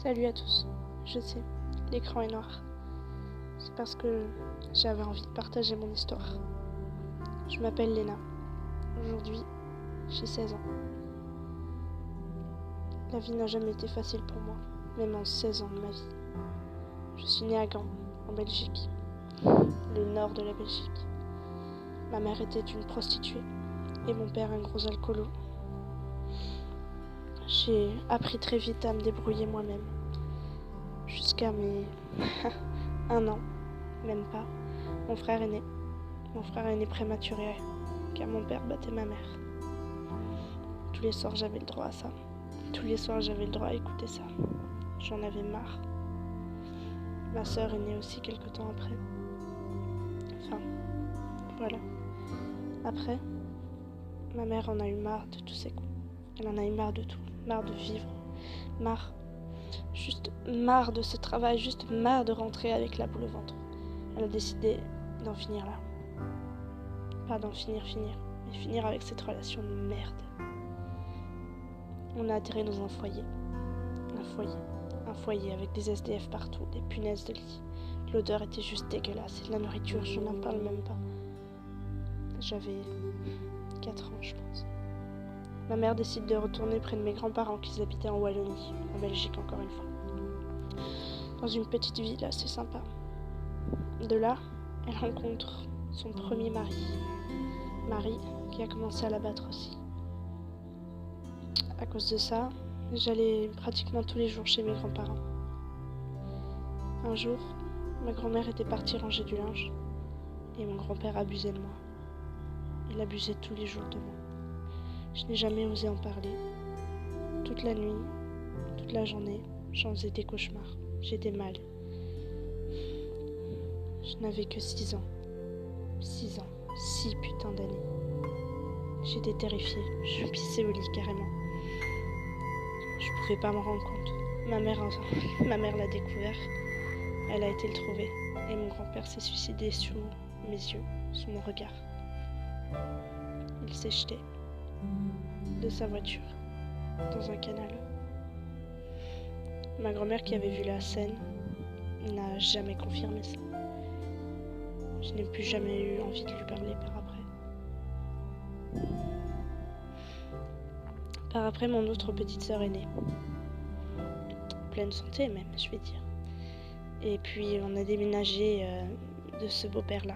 Salut à tous. Je sais, l'écran est noir. C'est parce que j'avais envie de partager mon histoire. Je m'appelle Léna. Aujourd'hui, j'ai 16 ans. La vie n'a jamais été facile pour moi, même en 16 ans de ma vie. Je suis née à Gand, en Belgique, le nord de la Belgique. Ma mère était une prostituée et mon père un gros alcoolo. J'ai appris très vite à me débrouiller moi-même. Jusqu'à mes 1 an, même pas, mon frère est né. Mon frère est né prématuré, car mon père battait ma mère. Tous les soirs, j'avais le droit à ça. Tous les soirs, j'avais le droit à écouter ça. J'en avais marre. Ma sœur est née aussi quelque temps après. Enfin, voilà. Après, ma mère en a eu marre de tous ces coups. Elle en a eu marre de tout. Marre de vivre. Juste marre de ce travail. Juste marre de rentrer avec la boule au ventre. Elle a décidé d'en finir là. Pas d'en finir, mais finir avec cette relation de merde. On a atterri dans un foyer. Un foyer avec des SDF partout, des punaises de lit. L'odeur était juste dégueulasse et de la nourriture, je n'en parle même pas. J'avais 4 ans, je pense. Ma mère décide de retourner près de mes grands-parents qui habitaient en Wallonie, en Belgique encore une fois. Dans une petite ville assez sympa. De là, elle rencontre son premier mari. Mari qui a commencé à la battre aussi. À cause de ça, j'allais pratiquement tous les jours chez mes grands-parents. Un jour, ma grand-mère était partie ranger du linge et mon grand-père abusait de moi. Il abusait tous les jours de moi. Je n'ai jamais osé en parler. Toute la nuit, toute la journée, j'en faisais des cauchemars. J'étais mal. Je n'avais que 6 ans. 6 ans. 6 putains d'années. J'étais terrifiée. Je pissais au lit carrément. Je pouvais pas m'en rendre compte. Ma mère l'a découvert. Elle a été le trouver. Et mon grand-père s'est suicidé sous mes yeux, sous mon regard. Il s'est jeté de sa voiture dans un canal. Ma grand-mère qui avait vu la scène n'a jamais confirmé ça. Je n'ai plus jamais eu envie de lui parler par après. Par après, mon autre petite sœur est née. Pleine santé même, je vais dire. Et puis on a déménagé de ce beau-père-là,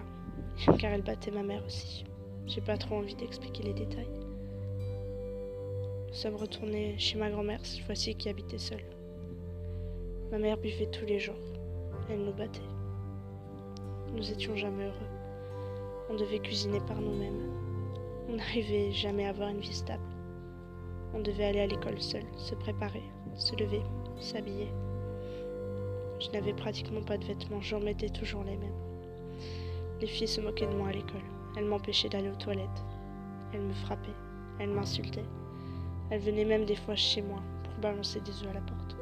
car elle battait ma mère aussi. J'ai pas trop envie d'expliquer les détails. Nous sommes retournés chez ma grand-mère, cette fois-ci qui habitait seule. Ma mère buvait tous les jours. Elle nous battait. Nous étions jamais heureux. On devait cuisiner par nous-mêmes. On n'arrivait jamais à avoir une vie stable. On devait aller à l'école seul, se préparer, se lever, s'habiller. Je n'avais pratiquement pas de vêtements, j'en mettais toujours les mêmes. Les filles se moquaient de moi à l'école. Elles m'empêchaient d'aller aux toilettes. Elles me frappaient. Elles m'insultaient. Elles venaient même des fois chez moi pour balancer des œufs à la porte.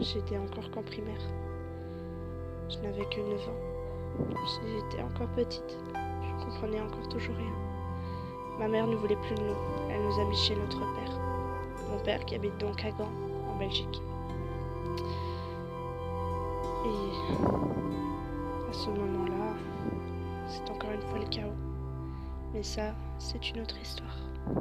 J'étais encore qu'en primaire. Je n'avais que 9 ans. J'étais encore petite. Je comprenais encore toujours rien. Ma mère ne voulait plus de nous. Elle nous a mis chez notre père. Mon père qui habite donc à Gand, en Belgique. Et à ce moment-là, c'est encore une fois le chaos. Mais ça, c'est une autre histoire.